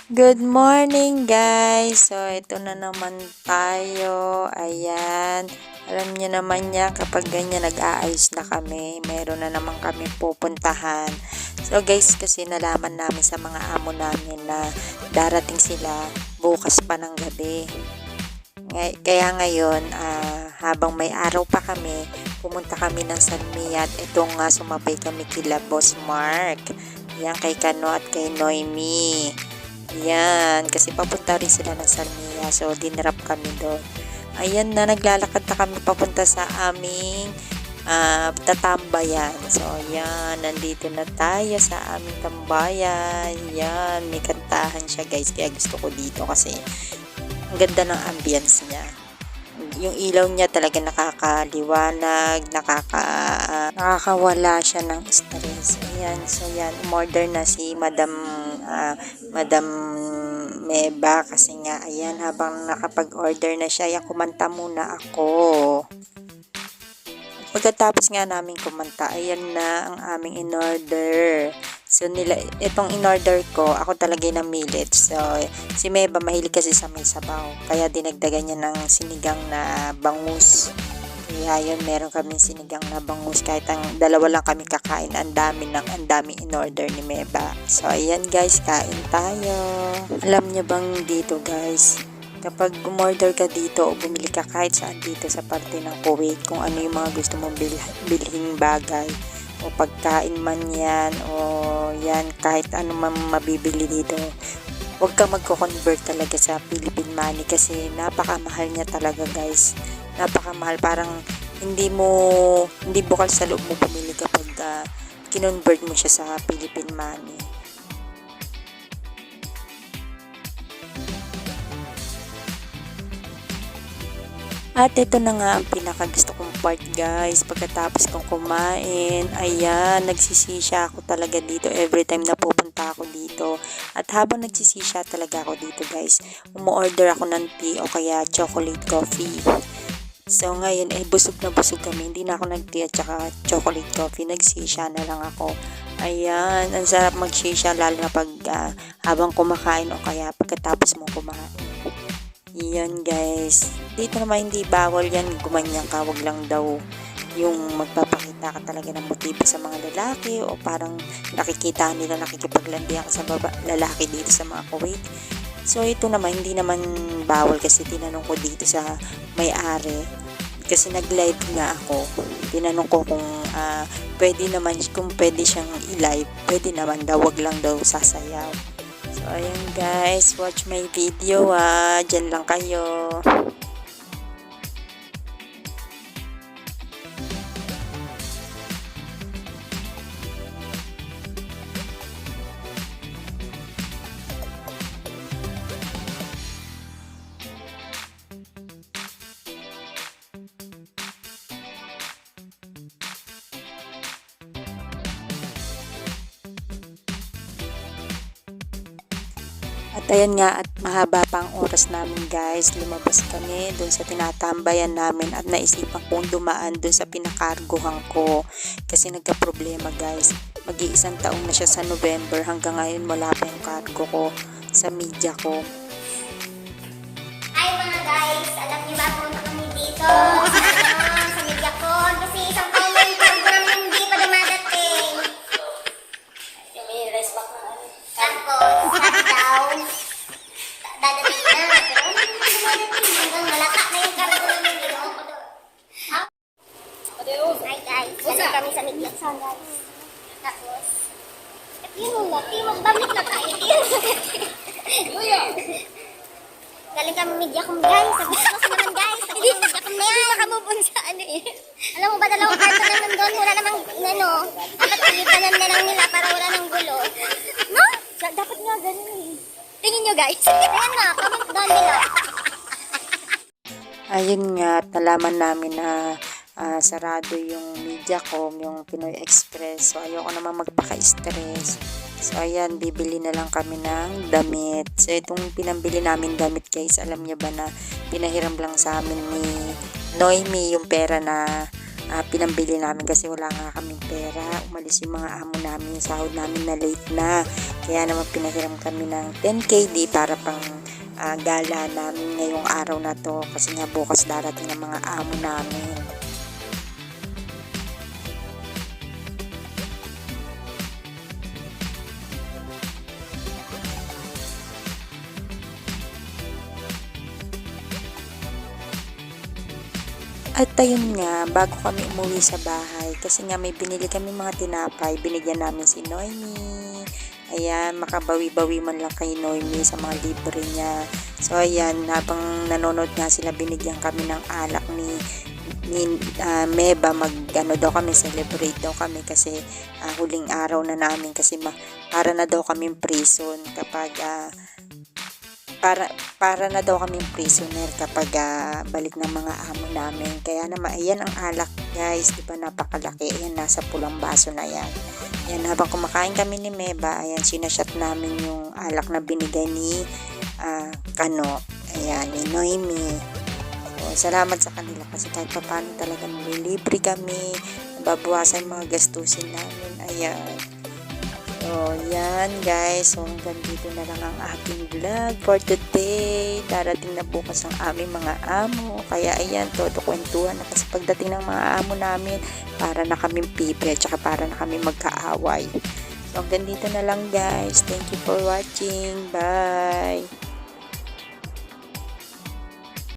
Good morning guys! So ito na naman tayo. Ayan. Alam niyo naman yan kapag ganyan nag-aayos na kami. Meron na naman kami pupuntahan. So guys kasi nalaman namin sa mga amo namin na darating sila bukas pa ng gabi. Kaya ngayon habang may araw pa kami, pumunta kami ng San Mia at itong sumabay kami kila Boss Mark. Yan kay Kano at kay Noemi. Yan, kasi papunta rin sila ng Sarmia. So, dinrap kami doon. Ayan na, naglalakad na kami papunta sa aming tatambayan. So, yan, nandito na tayo sa aming tambayan. Yan, may kantahan siya guys. Kaya gusto ko dito kasi ang ganda ng ambience niya. Yung ilaw niya talaga nakakaliwanag, nakakawala siya ng stress. Ayan, so yan, umorder na si Madam Meba kasi nga, ayan, habang nakapag-order na siya, yan, kumanta muna ako. Pagkatapos nga namin kumanta, ayan na ang aming in-order. So, itong in-order ko, ako talaga yung namilit. So, si Meba mahilig kasi sa may sabaw. Kaya dinagdagan niya ng sinigang na bangus. Kaya yun, meron kami sinigang na bangus. Kahit ang dalawa lang kami kakain, ang dami in-order ni Meba. So, ayan guys, kain tayo. Alam niyo bang dito guys, kapag umorder ka dito o bumili ka kahit saan dito sa parte ng Kuwait, kung ano yung mga gusto mong bilhing bagay, o pagkain man yan, o yan, kahit ano man mabibili dito, huwag kang magko-convert talaga sa Philippine money kasi napakamahal niya talaga guys. Napakamahal, parang hindi bukal sa loob mo bumili kapag kinonvert mo siya sa Philippine money. At ito na nga ang pinakagusto kong part guys. Pagkatapos kong kumain, ayan, nagsisisya ako talaga dito every time na pupunta ako dito. At habang nagsisisya talaga ako dito guys, umu-order ako ng tea o kaya chocolate coffee. So ngayon busog na busog kami, hindi na ako nag-tea at saka chocolate coffee, nagsisya na lang ako. Ayan, ang sarap magsisya lalo na pag habang kumakain o kaya pagkatapos mo kumain. Yan guys, dito naman hindi bawal yan, gumanyan ka, wag lang daw yung magpapakita ka talaga ng motibo sa mga lalaki o parang nakikita nila nakikipaglandian ka sa lalaki dito sa mga Kuwait. So ito naman hindi naman bawal kasi tinanong ko dito sa may-ari kasi nag-live nga ako. Tinanong ko kung kung pwede siyang i-live, pwede naman daw, wag lang daw sasayaw. So, ayan guys, watch my video dyan lang kayo. At ayan nga, at mahaba pa ang oras namin guys. Lumabas kami doon sa tinatambayan namin at naisipan kong dumaan doon sa pinakargohan ko. Kasi nagka-problema guys. Mag-iisang taon na siya sa November. Hanggang ngayon wala pa yung cargo ko sa media ko. Ay mga guys, alam niyo ba pumunta kami dito sa media ko kasi isang taon na yung cargo namin hindi pa dumadating. May rice back na. Tapos, sabi daw, dadating na. Pero wala naman dumadating. Hanggang malaka na yung cargo namin. Hi guys, galing kami sa media ko guys. Tapos, at yun mo na, magdamit na tayo. Galing kami media ko guys. Sabi ko naman guys, sabi ko media ko na yan. Makamubon sa ano eh. Alam mo ba, dalawang karto na nandun, wala namang, dapat pilipanan na lang nila para wala nang gulo. No? Dapat nga ganun eh. Tingin nyo guys. Ayan na, comment down below. Ayun nga, nalaman namin na sarado yung Mediacom, yung Pinoy Express. So, ayoko naman magpaka-stress. So, ayan, bibili na lang kami ng damit. So, itong pinambili namin damit guys, alam niyo ba na pinahiram lang sa amin ni Noemi yung pera na pinambili namin kasi wala nga kaming pera. Umalis yung mga amo namin, yung sahod namin na late na. Kaya naman pinahiram kami ng 10KD para pang gala namin ngayong araw na to kasi nga bukas darating ng mga amo namin. At ayun nga, bago kami umuwi sa bahay, kasi nga may binili kami mga tinapay, binigyan namin si Noemi. Ayan, makabawi-bawi man lang kay Noemi sa mga libre niya. So ayan, habang nanonood nga sila, binigyan kami ng alak ni Meba. Daw kami, celebrate daw kami kasi huling araw na namin kasi para na daw kami prison kapag para na daw kaming prisoner kapag balik ng mga amo namin. Kaya naman, ayan ang alak guys, di ba napakalaki. Ayan, nasa pulang baso na yan. Ayan, habang kumakain kami ni Meba, ayan, sinashot namin yung alak na binigay ni Kano. Ayan, ni Noemi. So, salamat sa kanila kasi kahit pa paano talaga libre kami. Nababawasan yung mga gastusin namin. Ayan. So, yan guys. So, hanggang dito na lang ang aking vlog for today. Darating na bukas ang aming mga amo. Kaya, ayan, todo kwentuhan na kasi pagdating ng mga amo namin, para na kaming pipi at saka para na kami magkaaway. So, hanggang dito na lang guys. Thank you for watching. Bye!